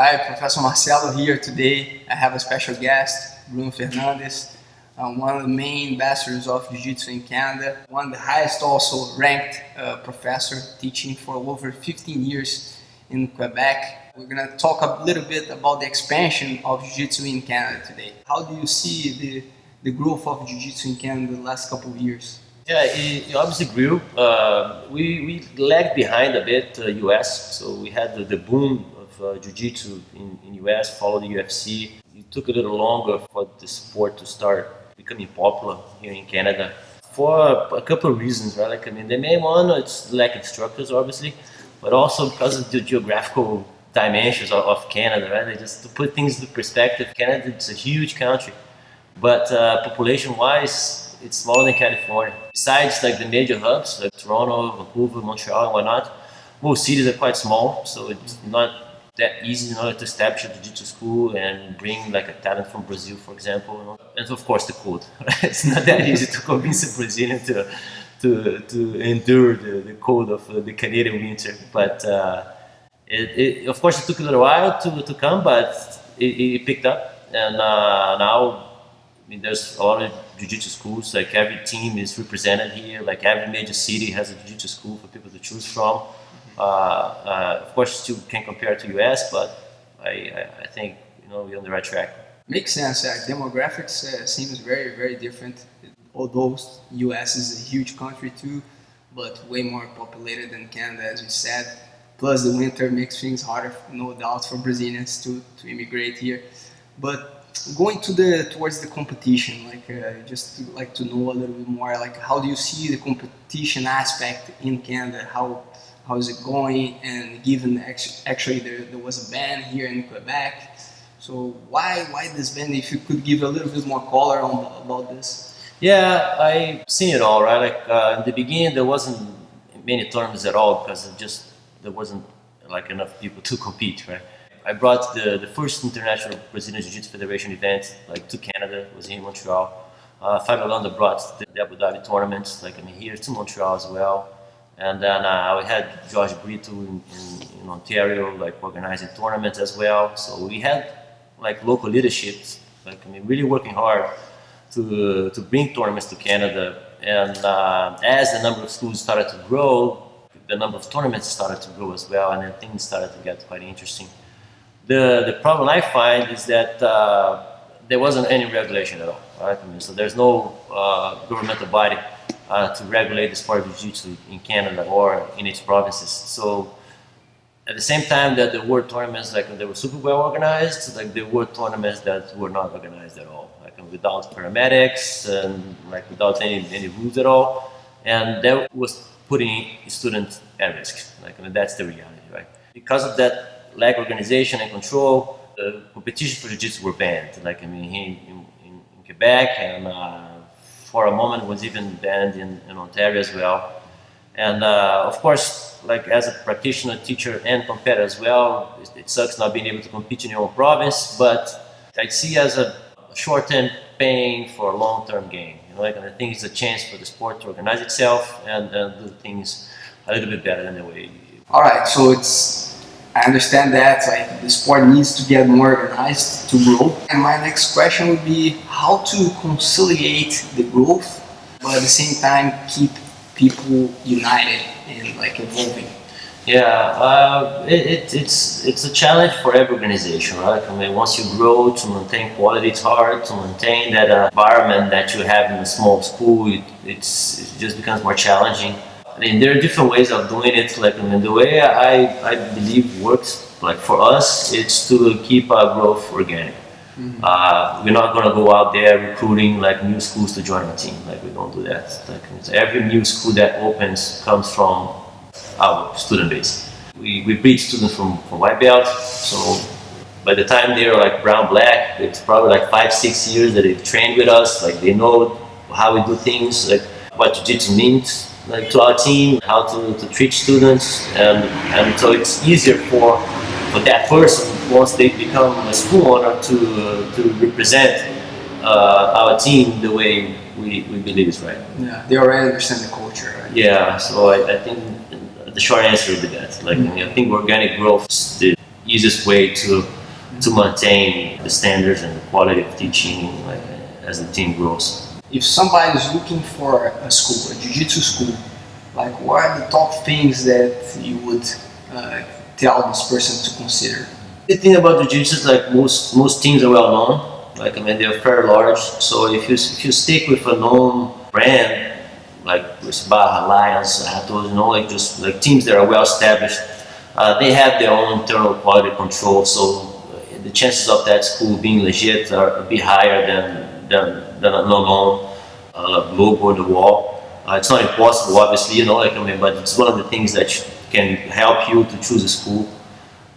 Hi, Professor Marcelo here today. I have a special guest, Bruno Fernandas, one of the main ambassadors of Jiu-Jitsu in Canada, one of the highest also ranked professor, teaching for over 15 years in Quebec. We're going to talk a little bit about the expansion of Jiu-Jitsu in Canada today. How do you see the growth of Jiu-Jitsu in Canada the last couple of years? Yeah, it obviously grew. We lagged behind a bit US, so we had the boom of Jiu-Jitsu in US, followed the UFC. It took a little longer for the sport to start becoming popular here in Canada for a couple of reasons, right? The main one, it's lack of instructors, obviously, but also because of the geographical dimensions of Canada, right? Just to put things into perspective, Canada is a huge country, but population-wise, it's smaller than California. Besides like the major hubs like Toronto, Vancouver, Montreal and whatnot, most cities are quite small, so it's not that easy in order to establish a jiu-jitsu school and bring like a talent from Brazil, for example. And of course the code. Right? It's not that easy to convince a Brazilian to endure the cold of the Canadian winter. But of course it took a little while to come, but it picked up. And now there's a lot of jiu-jitsu schools, like every team is represented here, like every major city has a jiu-jitsu school for people to choose from. Of course, still can't compare to US, but I think we're on the right track. Makes sense. Demographics seems very, very different. Although US is a huge country too, but way more populated than Canada, as we said. Plus the winter makes things harder, no doubt, for Brazilians to immigrate here. But going towards the competition, just like to know a little bit more, like how do you see the competition aspect in Canada? How is it going? And given actually there was a ban here in Quebec, so why this ban? If you could give a little bit more color about this. Yeah, I've seen it all, right? In the beginning there wasn't many tournaments at all because there wasn't like enough people to compete, right? I brought the first international Brazilian Jiu-Jitsu Federation event to Canada. It was here in Montreal. Fabio Landa brought the Abu Dhabi tournaments, here to Montreal as well. And then we had Jorge Brito in Ontario, organizing tournaments as well. So we had local leaderships, really working hard to bring tournaments to Canada. And as the number of schools started to grow, the number of tournaments started to grow as well, and then things started to get quite interesting. The problem I find is that there wasn't any regulation at all, right? So there's no governmental body to regulate the sport of Jiu-Jitsu in Canada or in its provinces. So at the same time that there were tournaments they were super well organized, there were tournaments that were not organized at all, without paramedics and without any rules at all, and that was putting students at risk. That's the reality, right? Because of that lack of organization and control, the competition for Jiu-Jitsu were banned. Here in Quebec, and for a moment was even banned in Ontario as well. And of course, as a practitioner, teacher, and competitor as well, it sucks not being able to compete in your own province, but I see as a short-term pain for a long-term gain. I think it's a chance for the sport to organize itself and do things a little bit better than the way. All right, so I understand that the sport needs to get more organized to grow. And my next question would be how to conciliate the growth, but at the same time keep people united and evolving. Yeah, it's a challenge for every organization, right? Once you grow, to maintain quality, it's hard to maintain that environment that you have in a small school. It just becomes more challenging. There are different ways of doing it. The way I believe works, for us, it's to keep our growth organic. Mm-hmm. We're not going to go out there recruiting new schools to join our team. We don't do that. Every new school that opens comes from our student base. We breed students from white belt. So by the time they're brown black, it's probably 5-6 years that they've trained with us. They know how we do things, what jiu-jitsu means. To our team, how to treat students, and so it's easier for that person once they become a school owner to represent our team the way we believe is right. Yeah, they already understand the culture, right? Yeah, so I think the short answer would be that. I think organic growth is the easiest way to maintain the standards and the quality of teaching, like, as the team grows. If somebody is looking for a school, a jiu-jitsu school, like what are the top things that you would tell this person to consider? The thing about jiu-jitsu is like most teams are well known. Like, I mean, they're fairly large. So if you stick with a known brand, like Gracie Barra, Alliance, Atos, you know, like just like teams that are well established, they have their own internal quality control. So the chances of that school being legit are a bit higher than a non-known logo on the wall. It's not impossible, obviously, you know, like, I mean, but it's one of the things that can help you to choose a school.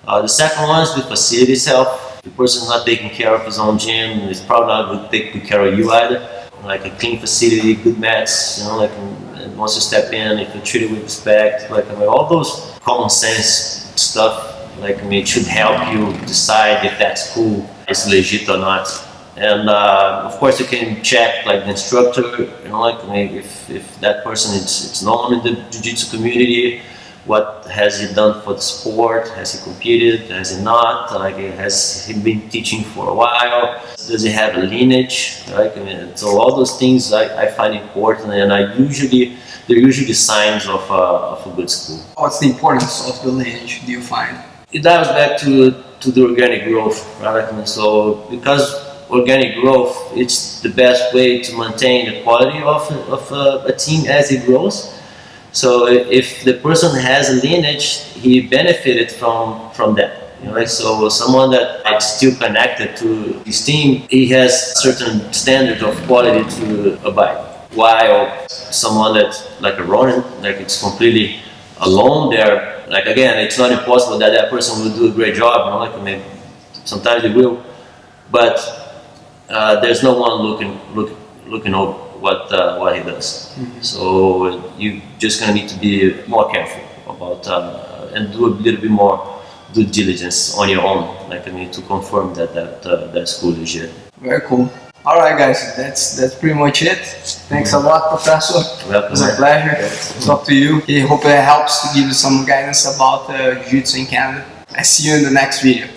The second one is the facility itself. If the person's not taking care of his own gym, it's probably not going to take good care of you either. Like a clean facility, good mats, you know, like, and once you step in, if you're treated with respect, like, I mean, all those common sense stuff, like, I mean, it should help you decide if that school is legit or not. And of course, you can check like the instructor, you know, like, I mean, if that person is known in the jiu-jitsu community, what has he done for the sport? Has he competed? Has he not? Like, has he been teaching for a while? Does he have a lineage? Right? I mean, so all those things I find important, and they're usually signs of a good school. What's the importance of the lineage, do you find? It dives back to the organic growth, right? I mean, so because organic growth, it's the best way to maintain the quality of a team as it grows. So if the person has a lineage, he benefited from that. You know, like, so someone that is still connected to his team, he has certain standards of quality to abide. While someone that's like a Ronin, like, it's completely alone there. Like, again, it's not impossible that person will do a great job. You know, like, I mean, sometimes they will, but there's no one looking over what he does. Mm-hmm. So you're just gonna need to be more careful about and do a little bit more due diligence on your own, like, I mean, to confirm that school is legit. Very cool. All right, guys, that's pretty much it. Thanks a lot, Professor. Welcome. It was a pleasure to talk to you. I hope it helps to give you some guidance about Jiu-Jitsu in Canada. I see you in the next video.